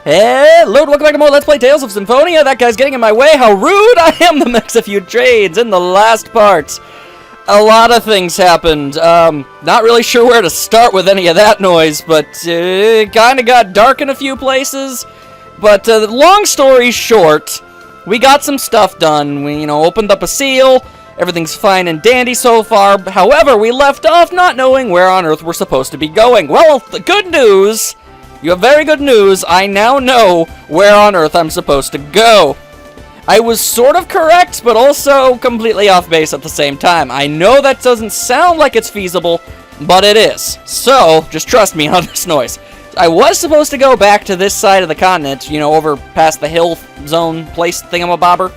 Hello, welcome back to more Let's Play Tales of Symphonia. That guy's getting in my way. How rude! I am the mix a few trades in the last part. A lot of things happened. Not really sure where to start with any of that noise, but it kind of got dark in a few places. But long story short, we got some stuff done. We, opened up a seal. Everything's fine and dandy so far. However, we left off not knowing where on Earth we're supposed to be going. Well, the good news... You have very good news. I now know where on Earth I'm supposed to go. I was sort of correct, but also completely off base at the same time. I know that doesn't sound like it's feasible, but it is. So, just trust me on this noise. I was supposed to go back to this side of the continent, over past the hill zone place thingamabobber.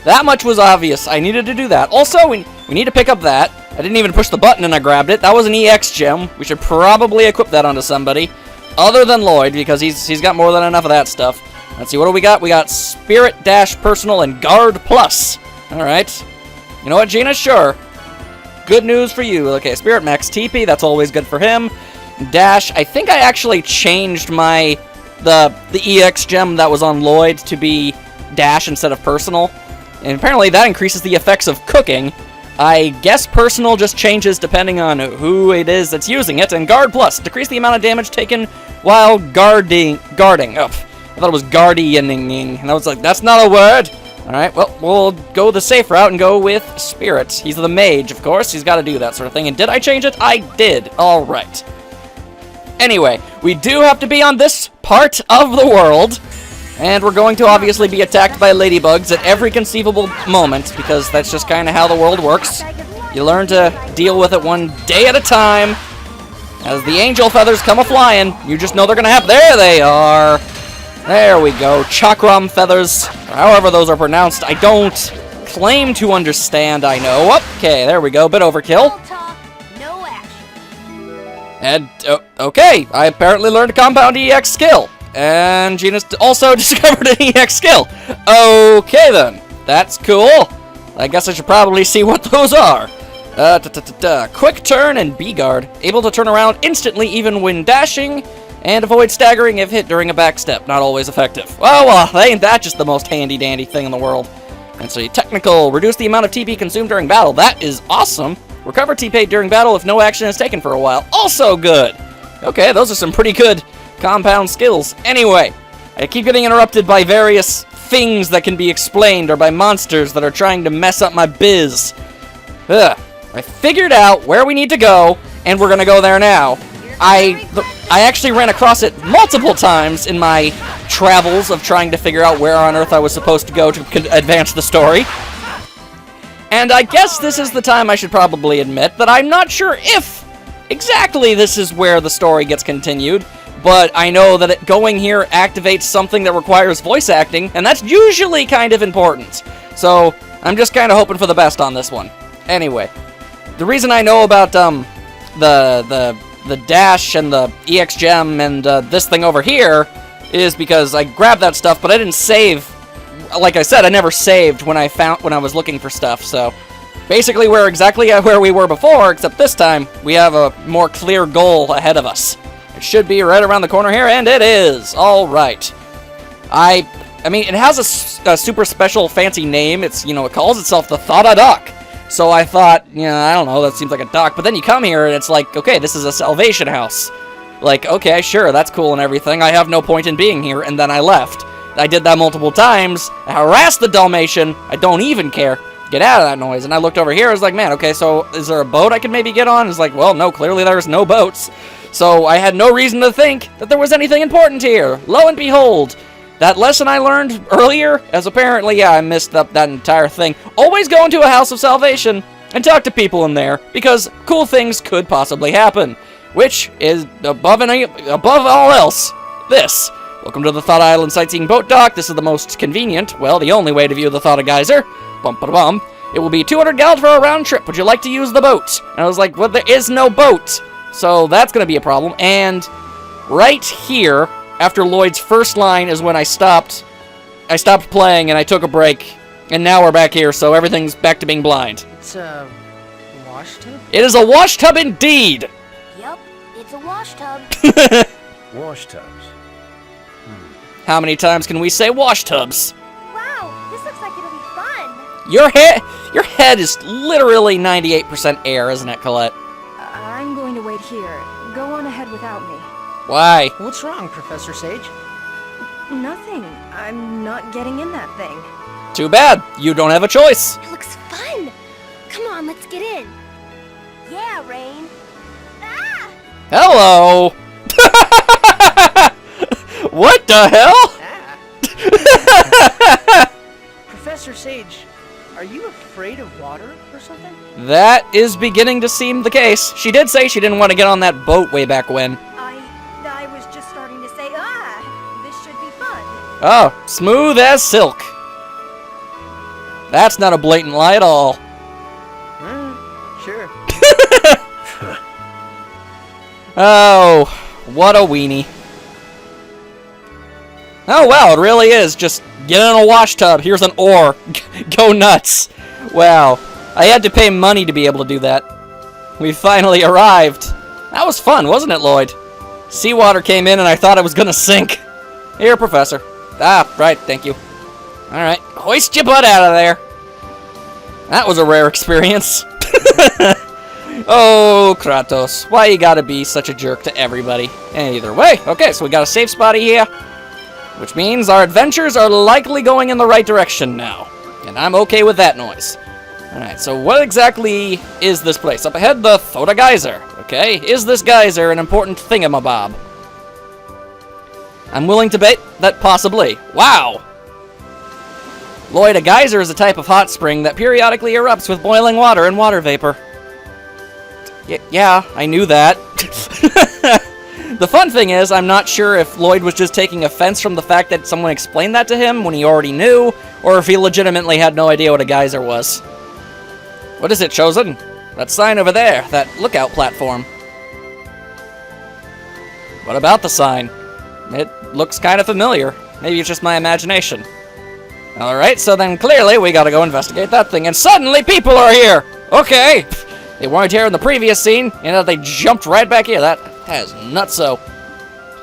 That much was obvious. I needed to do that. Also, we need to pick up that. I didn't even push the button and I grabbed it. That was an EX gem. We should probably equip that onto somebody. Other than Lloyd, because he's got more than enough of that stuff. Let's see, what do we got? We got Spirit, Dash, Personal, and Guard Plus. Alright. You know what, Gina? Sure. Good news for you. Okay, Spirit Max TP, that's always good for him. Dash, I think I actually changed the EX gem that was on Lloyd to be Dash instead of Personal. And apparently that increases the effects of cooking. I guess Personal just changes depending on who it is that's using it, and Guard Plus, decrease the amount of damage taken while guarding. Oh, I thought it was guardianing, and I was like, that's not a word! Alright, well, we'll go the safe route and go with Spirit. He's the mage, of course, he's gotta do that sort of thing, and did I change it? I did, alright. Anyway, we do have to be on this part of the world, and we're going to obviously be attacked by ladybugs at every conceivable moment, because that's just kind of how the world works. You learn to deal with it one day at a time. As the angel feathers come a-flying, you just know they're going to happen. There they are! There we go. Chakram feathers, or however those are pronounced. I don't claim to understand, I know. Okay, there we go. Bit overkill. And, okay, I apparently learned a compound EX skill. And Gina's also discovered an EX skill. Okay, then. That's cool. I guess I should probably see what those are. Quick turn and B-guard. Able to turn around instantly even when dashing. And avoid staggering if hit during a backstep. Not always effective. Well, ain't that just the most handy-dandy thing in the world. And so technical. Reduce the amount of TP consumed during battle. That is awesome. Recover TP during battle if no action is taken for a while. Also good. Okay, those are some pretty good compound skills. Anyway, I keep getting interrupted by various things that can be explained or by monsters that are trying to mess up my biz. Ugh. I figured out where we need to go, and we're gonna go there now. I actually ran across it multiple times in my travels of trying to figure out where on Earth I was supposed to go to advance the story. And I guess this is the time I should probably admit that I'm not sure if exactly this is where the story gets continued. But I know that going here activates something that requires voice acting, and that's usually kind of important. So, I'm just kind of hoping for the best on this one. Anyway, the reason I know about the dash and the EX gem and this thing over here is because I grabbed that stuff, but I didn't save. Like I said, I never saved when I was looking for stuff. So, basically, we're exactly where we were before, except this time we have a more clear goal ahead of us. It should be right around the corner here, and it is! Alright. I mean, it has a super special fancy name. It's, it calls itself the Thada Dock. So I thought, I don't know, that seems like a dock. But then you come here, and it's like, okay, this is a salvation house. Like, okay, sure, that's cool and everything. I have no point in being here, and then I left. I did that multiple times. I harassed the Dalmatian. I don't even care. Get out of that noise. And I looked over here, I was like, man, okay, so is there a boat I can maybe get on? It's like, well, no, clearly there's no boats. So I had no reason to think that there was anything important here. Lo and behold, that lesson I learned earlier, as apparently, yeah, I missed up that entire thing. Always go into a house of salvation and talk to people in there, because cool things could possibly happen. Which is, above all else, this. Welcome to the Thought Island Sightseeing Boat Dock. This is the most convenient, well, the only way to view the Thought Geyser. Bum-ba-da-bum. It will be 200 gallons for a round trip. Would you like to use the boat? And I was like, well, there is no boat. So that's going to be a problem. And right here, after Lloyd's first line, is when I stopped playing and I took a break. And now we're back here, so everything's back to being blind. It's a wash tub? It is a wash tub indeed! Yep, it's a wash tub. Wash tubs. How many times can we say wash tubs? Wow, this looks like it'll be fun. Your head is literally 98% air, isn't it, Colette? I'm going to wait here. Go on ahead without me. Why? What's wrong, Professor Sage? Nothing. I'm not getting in that thing. Too bad. You don't have a choice. It looks fun. Come on, let's get in. Yeah, Rain. Ah! Hello. What the hell? Professor Sage, are you afraid of water or something? That is beginning to seem the case. She did say she didn't want to get on that boat way back when. I was just starting to say, this should be fun. Oh, smooth as silk. That's not a blatant lie at all. Sure. Oh, what a weenie. Oh, wow, it really is. Just get in a wash tub. Here's an oar. Go nuts. Wow. I had to pay money to be able to do that. We finally arrived. That was fun, wasn't it, Lloyd? Seawater came in and I thought I was gonna sink. Here, Professor. Ah, right, thank you. Alright, hoist your butt out of there. That was a rare experience. Oh, Kratos. Why you gotta be such a jerk to everybody? Either way. Okay, so we got a safe spot here. Which means our adventures are likely going in the right direction now. And I'm okay with that noise. Alright, so what exactly is this place? Up ahead, the Thoda Geyser. Okay, is this geyser an important thingamabob? I'm willing to bet that possibly. Wow! Lloyd, a geyser is a type of hot spring that periodically erupts with boiling water and water vapor. Yeah, I knew that. The fun thing is, I'm not sure if Lloyd was just taking offense from the fact that someone explained that to him when he already knew, or if he legitimately had no idea what a geyser was. What is it, Chosen? That sign over there, that lookout platform. What about the sign? It looks kind of familiar. Maybe it's just my imagination. Alright, so then clearly we gotta go investigate that thing, and suddenly people are here! Okay! They weren't here in the previous scene, and they jumped right back here. That is nutso.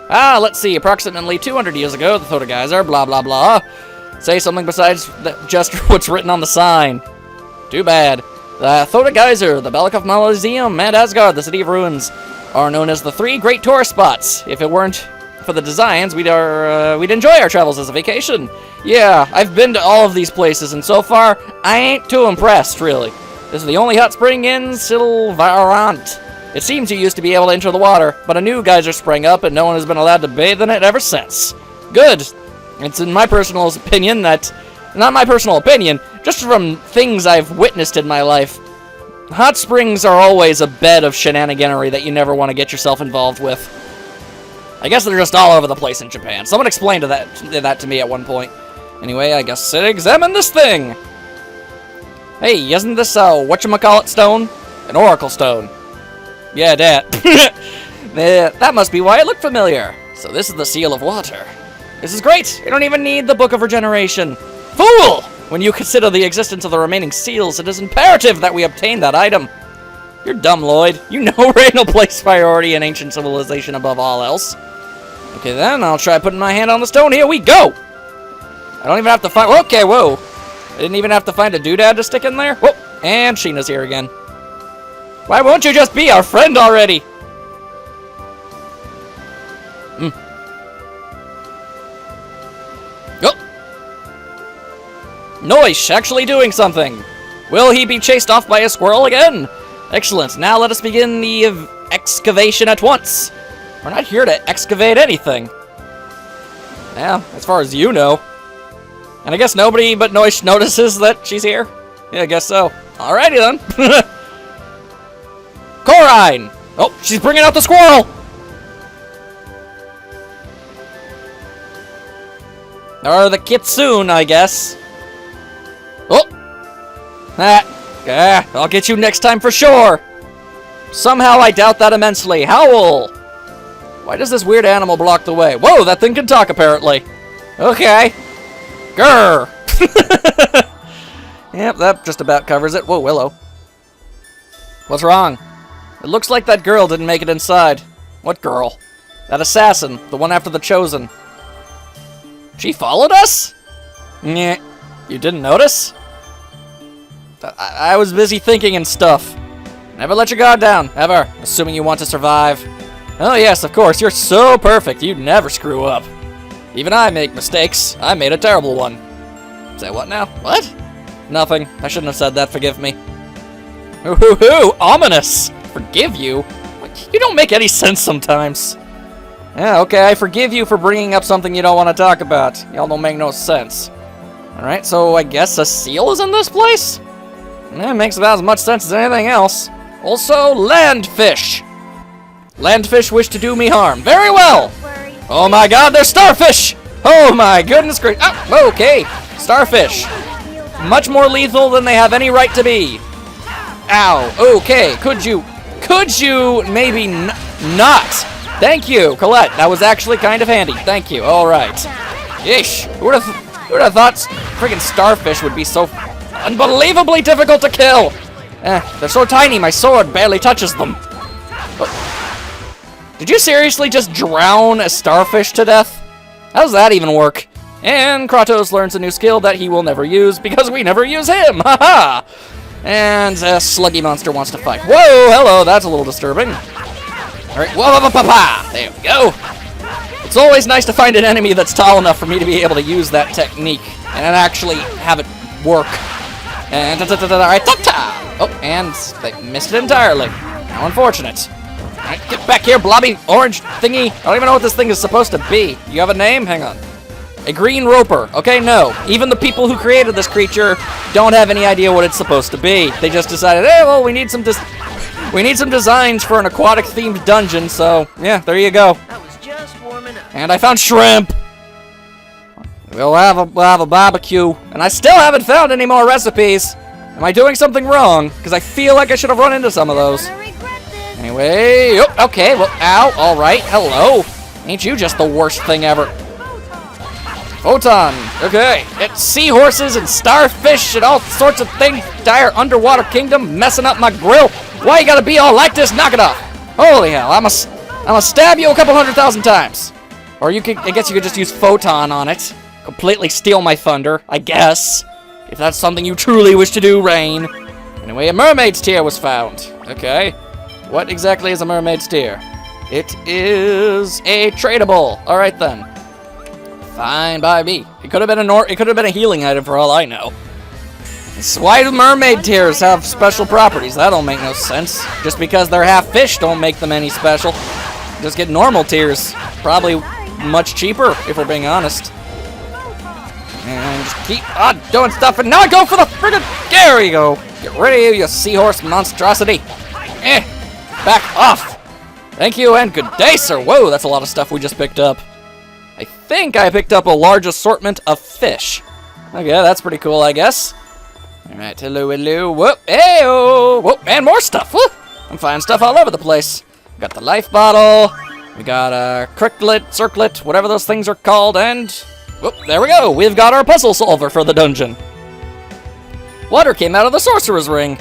Let's see. Approximately 200 years ago, the Thoda Geyser, blah, blah, blah. Say something besides just what's written on the sign. Too bad. The Thoda Geyser, the Balakov Mausoleum, and Asgard, the City of Ruins, are known as the three great tourist spots. If it weren't for the designs, we'd enjoy our travels as a vacation. Yeah, I've been to all of these places, and so far, I ain't too impressed, really. This is the only hot spring in Silvarant. It seems you used to be able to enter the water, but a new geyser sprang up and no one has been allowed to bathe in it ever since. Good. It's in my personal opinion that... Not my personal opinion, just from things I've witnessed in my life. Hot springs are always a bed of shenaniganery that you never want to get yourself involved with. I guess they're just all over the place in Japan. Someone explained that to me at one point. Anyway, I guess examine this thing. Hey, isn't this a whatchamacallit stone? An oracle stone. Yeah, that. That must be why it looked familiar. So this is the seal of water. This is great. You don't even need the Book of Regeneration. Fool! When you consider the existence of the remaining seals, it is imperative that we obtain that item. You're dumb, Lloyd. You know Rain will place priority in ancient civilization above all else. Okay, then, I'll try putting my hand on the stone. Here we go! I don't even have to find... Okay, whoa. I didn't even have to find a doodad to stick in there. Whoa, and Sheena's here again. Why won't you just be our friend already? Oh. Noish, actually doing something. Will he be chased off by a squirrel again? Excellent. Now let us begin the excavation at once. We're not here to excavate anything. Yeah, as far as you know. And I guess nobody but Noish notices that she's here? Yeah, I guess so. Alrighty then. Corine! Oh, she's bringing out the squirrel! Or the kitsune, I guess. Oh! I'll get you next time for sure! Somehow I doubt that immensely. Howl! Why does this weird animal block the way? Whoa, that thing can talk, apparently. Okay. Grr! Yep, that just about covers it. Whoa, Willow. What's wrong? It looks like that girl didn't make it inside. What girl? That assassin, the one after the Chosen. She followed us? Nyeh. You didn't notice? I was busy thinking and stuff. Never let your guard down, ever, assuming you want to survive. Oh yes, of course, you're so perfect, you'd never screw up. Even I make mistakes. I made a terrible one. Say what now? What? Nothing. I shouldn't have said that, forgive me. Ooh, ominous! Forgive you? You don't make any sense sometimes. Yeah, okay, I forgive you for bringing up something you don't want to talk about. Y'all don't make no sense. Alright, so I guess a seal is in this place? Yeah, makes about as much sense as anything else. Also, landfish. Landfish wish to do me harm. Very well! Oh my god, they're starfish! Oh my goodness gracious. Oh, okay. Starfish. Much more lethal than they have any right to be. Ow. Okay, could you maybe not? Thank you, Colette. That was actually kind of handy. Thank you. Alright. Yeesh. Who would have thought friggin' starfish would be so unbelievably difficult to kill? They're so tiny, my sword barely touches them. Did you seriously just drown a starfish to death? How does that even work? And Kratos learns a new skill that he will never use because we never use him! Haha! And a sluggy monster wants to fight. Whoa, hello, that's a little disturbing. Alright, whoa, there we go. It's always nice to find an enemy that's tall enough for me to be able to use that technique and actually have it work. And oh, and they missed it entirely. How unfortunate. Alright, get back here, blobby orange thingy. I don't even know what this thing is supposed to be. You have a name? Hang on. A green roper. Okay, no. Even the people who created this creature don't have any idea what it's supposed to be. They just decided, hey, well, we need some designs for an aquatic-themed dungeon, so, yeah, there you go. That was just warming up. And I found shrimp. We'll have a barbecue. And I still haven't found any more recipes. Am I doing something wrong? Because I feel like I should have run into some of those. Anyway, oh, okay, well, ow, alright, hello. Ain't you just the worst thing ever? Photon, okay. It's seahorses and starfish and all sorts of things. Entire underwater kingdom messing up my grill. Why you gotta be all like this? Knock it off. Holy hell, I'ma stab you a couple 100,000 times. Or I guess you could just use photon on it. Completely steal my thunder, I guess. If that's something you truly wish to do, Rain. Anyway, a mermaid's tear was found. Okay. What exactly is a mermaid's tear? It is a tradable. All right then. Fine by me. It could have been a healing item for all I know. So why do mermaid tears have special properties? That don't make no sense. Just because they're half fish don't make them any special. Just get normal tears. Probably much cheaper if we're being honest. And just keep on doing stuff, and now I go for the friggin'. There you go. Get rid of you seahorse monstrosity. Back off. Thank you and good day, sir. Whoa, that's a lot of stuff we just picked up. I think I picked up a large assortment of fish. Okay, that's pretty cool, I guess. Alright, hello. Whoop, hey-oh. Whoop, and more stuff. Whoop. I'm finding stuff all over the place. We got the life bottle. We got a cricklet, circlet, whatever those things are called, and whoop, there we go. We've got our puzzle solver for the dungeon. Water came out of the sorcerer's ring.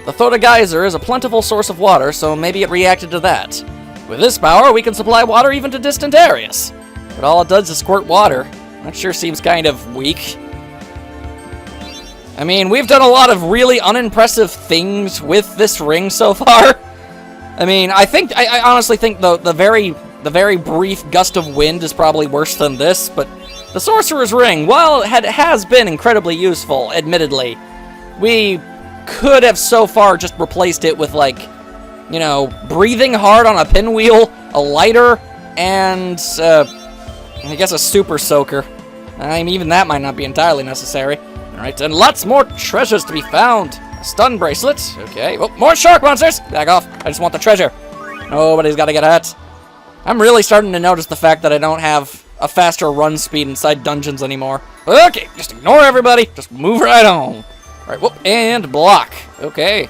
The Thoda Geyser is a plentiful source of water, so maybe it reacted to that. With this power, we can supply water even to distant areas. But all it does is squirt water. That sure seems kind of weak. I mean, we've done a lot of really unimpressive things with this ring so far. I mean, I honestly think the very brief gust of wind is probably worse than this, but the Sorcerer's Ring, while it has been incredibly useful, admittedly, we could have so far just replaced it with, like, you know, breathing hard on a pinwheel, a lighter, and, I guess a super soaker. I mean, even that might not be entirely necessary. Alright, and lots more treasures to be found. A stun bracelet. Okay. Oh, more shark monsters! Back off. I just want the treasure. Nobody's got to get hurt. I'm really starting to notice the fact that I don't have a faster run speed inside dungeons anymore. Okay, just ignore everybody. Just move right on. Alright, whoop, and block. Okay.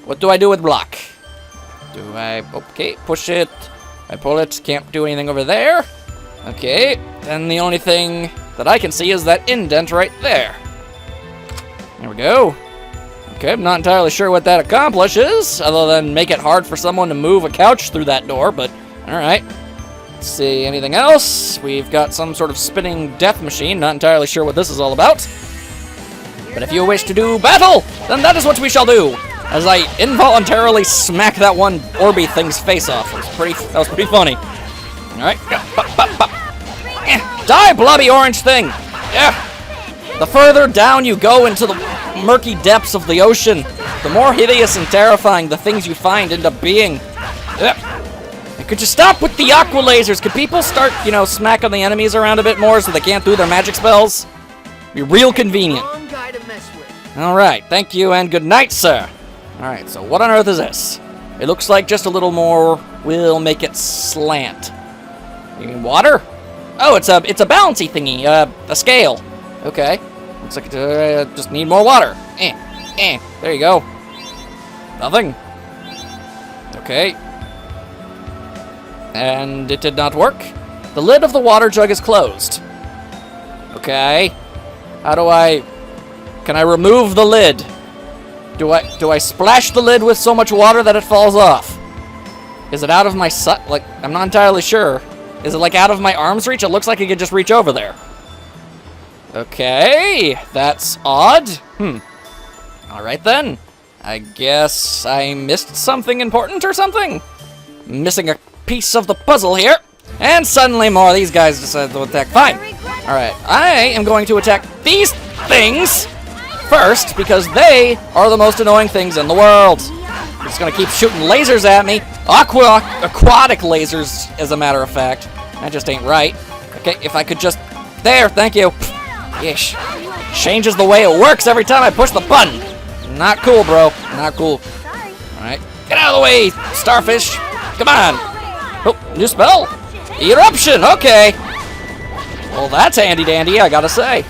What do I do with block? Okay, push it. I pull it. Can't do anything over there. Okay, then the only thing that I can see is that indent right there. There we go. Okay, I'm not entirely sure what that accomplishes, other than make it hard for someone to move a couch through that door, but alright. Let's see, anything else? We've got some sort of spinning death machine. Not entirely sure what this is all about. But if you wish to do battle, then that is what we shall do. As I involuntarily smack that one Orby thing's face off. That was pretty funny. Alright. Die, blobby orange thing! Yeah. The further down you go into the murky depths of the ocean, the more hideous and terrifying the things you find end up being. And could you stop with the aqua lasers? Could people start, smacking the enemies around a bit more so they can't do their magic spells? Be real convenient. Wrong guy to mess with. Alright, thank you and good night, sir. Alright, so what on earth is this? It looks like just a little more will make it slant. You mean water? Oh, it's a bouncy thingy, a scale. Okay. Looks like it just need more water. There you go. Nothing. Okay. And it did not work. The lid of the water jug is closed. Okay. How do I... Can I remove the lid? Do I splash the lid with so much water that it falls off? Is it out of my sight? Like, I'm not entirely sure. Is it like out of my arm's reach? It looks like I could just reach over there. Okay, that's odd. Alright then. I guess I missed something important or something? Missing a piece of the puzzle here. And suddenly more of these guys decide to attack. Fine. Alright, I am going to attack these things first because they are the most annoying things in the world. It's gonna keep shooting lasers at me. Aquatic lasers, as a matter of fact. That just ain't right. Okay, if I could just... There, thank you. Yeesh. Changes the way it works every time I push the button. Not cool, bro. Not cool. Alright, get out of the way, starfish. Come on. Oh, new spell. Eruption, okay. Well, that's handy-dandy, I gotta say.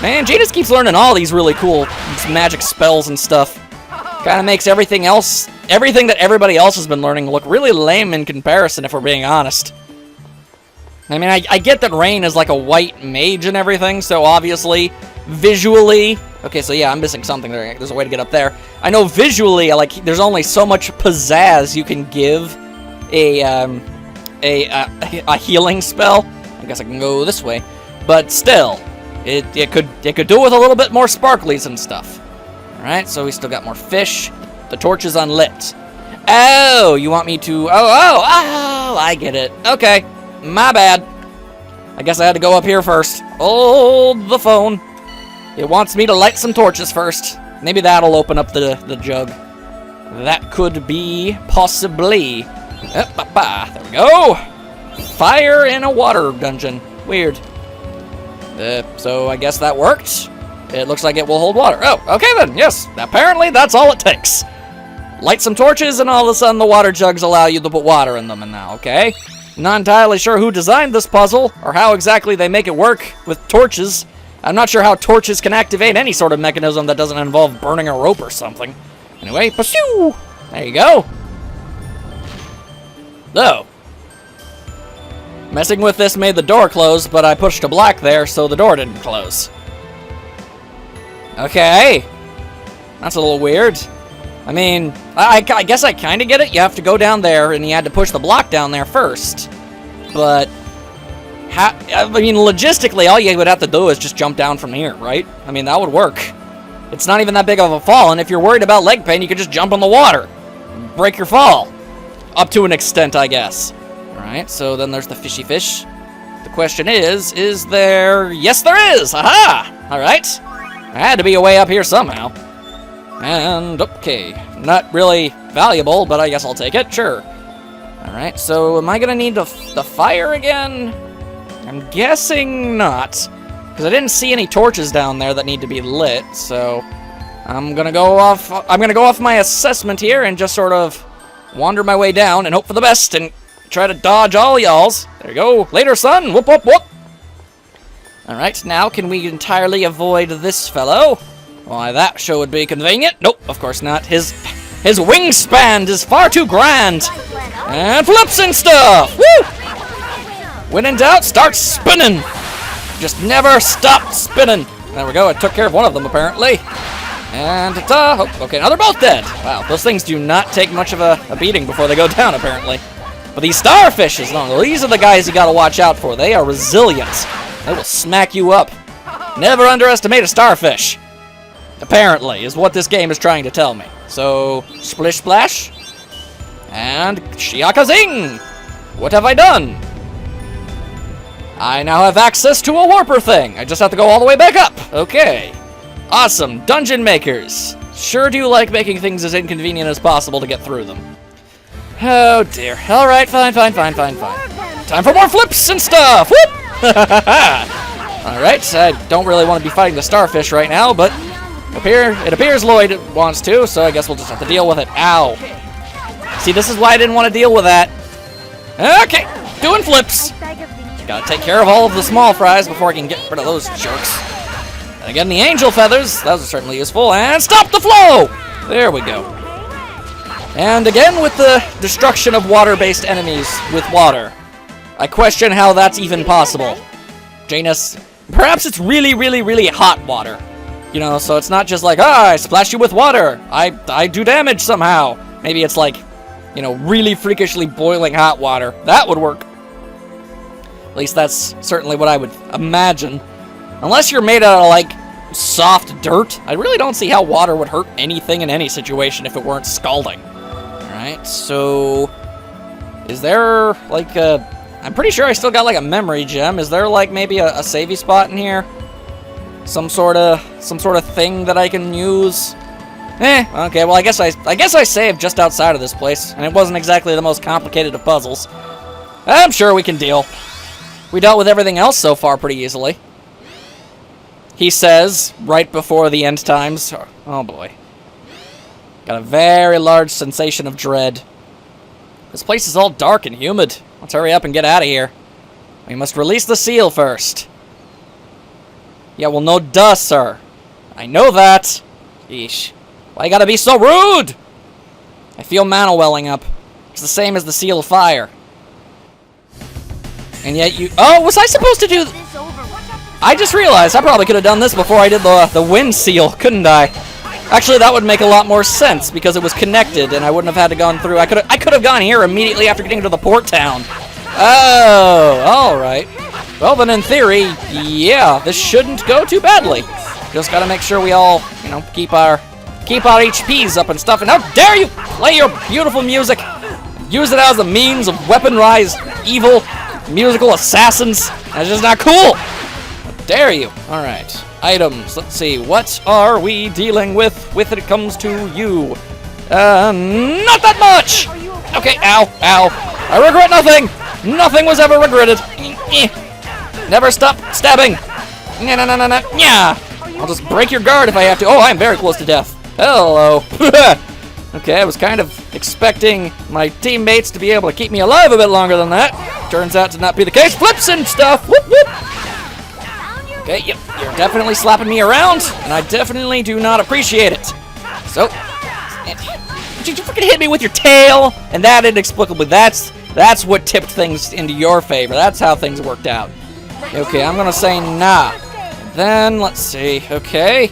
Man, Jay just keeps learning all these really cool magic spells and stuff. Kind of makes everything that everybody else has been learning look really lame in comparison, if we're being honest. I mean, I get that Rain is like a white mage and everything, so obviously, visually... Okay, so yeah, I'm missing something there. There's a way to get up there. I know visually, there's only so much pizzazz you can give a healing spell. I guess I can go this way. But still, it could do with a little bit more sparklies and stuff. Alright, so we still got more fish. The torch is unlit. Oh, you want me to... Oh, I get it. Okay, my bad. I guess I had to go up here first. Hold the phone. It wants me to light some torches first. Maybe that'll open up the jug. That could be possibly. There we go. Fire in a water dungeon. Weird. So I guess that worked. It looks like it will hold water. Oh, okay then. Yes. Apparently that's all it takes. Light some torches and all of a sudden the water jugs allow you to put water in them and now, okay? Not entirely sure who designed this puzzle or how exactly they make it work with torches. I'm not sure how torches can activate any sort of mechanism that doesn't involve burning a rope or something. Anyway, pursue! There you go. Oh. Messing with this made the door close, but I pushed a block there, so the door didn't close. Okay. That's a little weird. I mean, I guess I kind of get it. You have to go down there, and you had to push the block down there first. But... I mean, logistically, all you would have to do is just jump down from here, right? I mean, that would work. It's not even that big of a fall, and if you're worried about leg pain, you could just jump in the water. Break your fall. Up to an extent, I guess. Alright, so then there's the fishy fish. The question is there... Yes, there is! Aha! Alright. I had to be a way up here somehow. And, okay. Not really valuable, but I guess I'll take it. Sure. Alright, so am I gonna need the fire again? I'm guessing not, because I didn't see any torches down there that need to be lit, so I'm gonna go off my assessment here and just sort of wander my way down and hope for the best and try to dodge all y'alls. There you go. Later, son. Whoop, whoop, whoop. Alright, now can we entirely avoid this fellow? Why, that sure would be convenient. Nope, of course not. His wingspan is far too grand. And flips and stuff. Woo! When in doubt, start spinning. Just never stop spinning. There we go. I took care of one of them, apparently. And ta-ta. Oh, okay, now they're both dead. Wow, those things do not take much of a beating before they go down, apparently. But these starfishes, no, these are the guys you gotta watch out for. They are resilient. They will smack you up. Never underestimate a starfish. Apparently, is what this game is trying to tell me. So, splish splash. And shiaka zing! What have I done? I now have access to a warper thing. I just have to go all the way back up. Okay. Awesome. Dungeon makers. Sure do like making things as inconvenient as possible to get through them. Oh dear. Alright, fine. Time for more flips and stuff! Whoop! Alright, I don't really want to be fighting the starfish right now, but it appears Lloyd wants to, so I guess we'll just have to deal with it. Ow. See, this is why I didn't want to deal with that. Okay, doing flips. Gotta take care of all of the small fries before I can get rid of those jerks. And again, the angel feathers, those are certainly useful. And stop the flow! There we go. And again, with the destruction of water-based enemies with water. I question how that's even possible. Janus, perhaps it's really, really, really hot water. You know, so it's not just like, I splash you with water. I do damage somehow. Maybe it's like, you know, really freakishly boiling hot water. That would work. At least that's certainly what I would imagine. Unless you're made out of, like, soft dirt, I really don't see how water would hurt anything in any situation if it weren't scalding. Alright, so... Is there, like, I'm pretty sure I still got, like, a memory gem. Is there, like, maybe a savey spot in here? Some sort of thing that I can use? Okay, well, I guess I saved just outside of this place, and it wasn't exactly the most complicated of puzzles. I'm sure we can deal. We dealt with everything else so far pretty easily. He says, right before the end times. Oh boy. Got a very large sensation of dread. This place is all dark and humid. Let's hurry up and get out of here. We must release the seal first. Yeah, well, no duh, sir. I know that. Yeesh. Why you gotta be so rude? I feel mana welling up. It's the same as the seal of fire. And yet you... Oh, was I supposed to do... I just realized I probably could have done this before I did the wind seal, couldn't I? Actually, that would make a lot more sense because it was connected and I wouldn't have had to gone through... I could have gone here immediately after getting to the port town. Oh, alright. Well, then in theory, yeah, this shouldn't go too badly. Just gotta make sure we all, you know, keep our HPs up and stuff. And how dare you play your beautiful music? Use it as a means of weaponized evil musical assassins. That's just not cool. How dare you? Alright. Items. Let's see. What are we dealing with when it comes to you? Not that much! Okay, ow, ow. I regret nothing! Nothing was ever regretted. Never stop stabbing. Yeah. I'll just break your guard if I have to. Oh, I'm very close to death. Hello. Okay, I was kind of expecting my teammates to be able to keep me alive a bit longer than that. Turns out to not be the case. Flips and stuff. Whoop, whoop. Okay, yep. You're definitely slapping me around, and I definitely do not appreciate it. So, did you freaking hit me with your tail? And that inexplicably, that's what tipped things into your favor. That's how things worked out. Okay, I'm gonna say nah. Then, let's see. Okay.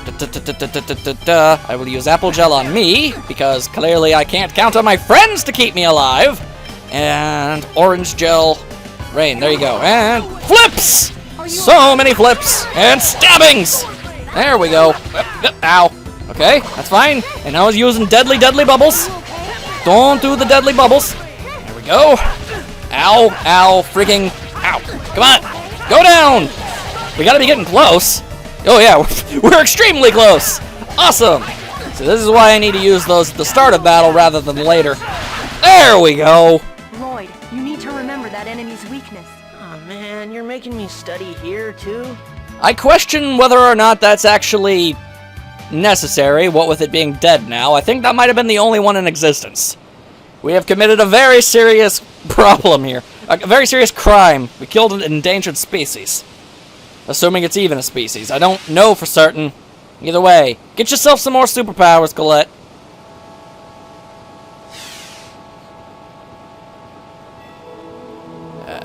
I will use apple gel on me, because clearly I can't count on my friends to keep me alive. And orange gel. Rain, there you go. And flips! So many flips! And stabbings! There we go. Ow. Okay, that's fine. And now I was using deadly bubbles. Don't do the deadly bubbles. There we go. Ow, ow, freaking, ow. Come on, go down. We gotta be getting close. Oh yeah, we're extremely close. Awesome. So this is why I need to use those at the start of battle rather than later. There we go. Lloyd, you need to remember that enemy's weakness. Oh man, you're making me study here too? I question whether or not that's actually necessary, what with it being dead now. I think that might have been the only one in existence. We have committed a very serious problem here. A very serious crime. We killed an endangered species. Assuming it's even a species. I don't know for certain. Either way, get yourself some more superpowers, Colette.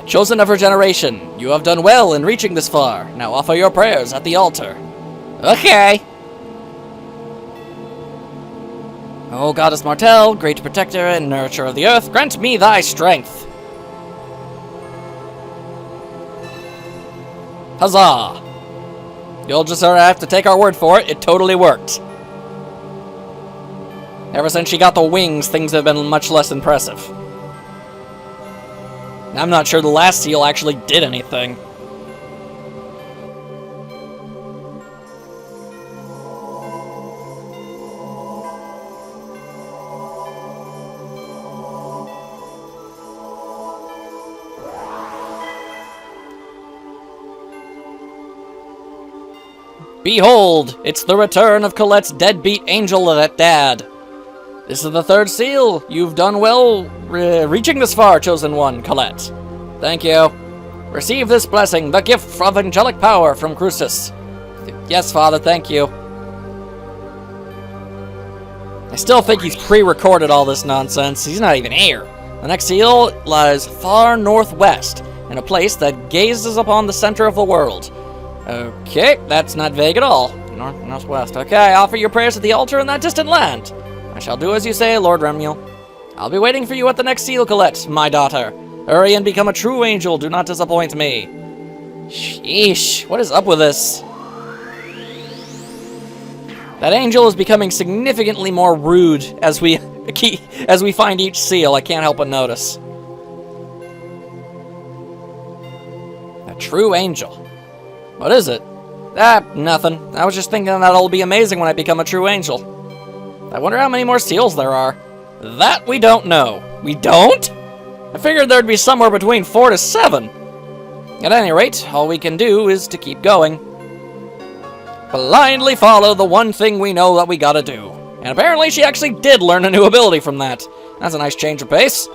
Chosen of her generation, you have done well in reaching this far. Now offer your prayers at the altar. Okay. O Goddess Martel, great protector and nourisher of the earth, grant me thy strength. Huzzah! You'll just sort of have to take our word for it. It totally worked. Ever since she got the wings, things have been much less impressive. I'm not sure the last seal actually did anything. Behold, it's the return of Colette's deadbeat angel at dad. This is the third seal. You've done well reaching this far, chosen one, Colette. Thank you. Receive this blessing, the gift of angelic power from Crucis. Yes, Father, thank you. I still think he's pre-recorded all this nonsense. He's not even here. The next seal lies far northwest, in a place that gazes upon the center of the world. Okay, that's not vague at all. Northwest. Okay, I offer your prayers at the altar in that distant land. I shall do as you say, Lord Remuel. I'll be waiting for you at the next seal, Colette, my daughter. Hurry and become a true angel. Do not disappoint me. Sheesh, what is up with this? That angel is becoming significantly more rude as we find each seal. I can't help but notice. A true angel. What is it? Nothing. I was just thinking that it'll be amazing when I become a true angel. I wonder how many more seals there are. That we don't know. We don't? I figured there'd be somewhere between 4 to 7. At any rate, all we can do is to keep going. Blindly follow the one thing we know that we gotta do. And apparently she actually did learn a new ability from that. That's a nice change of pace.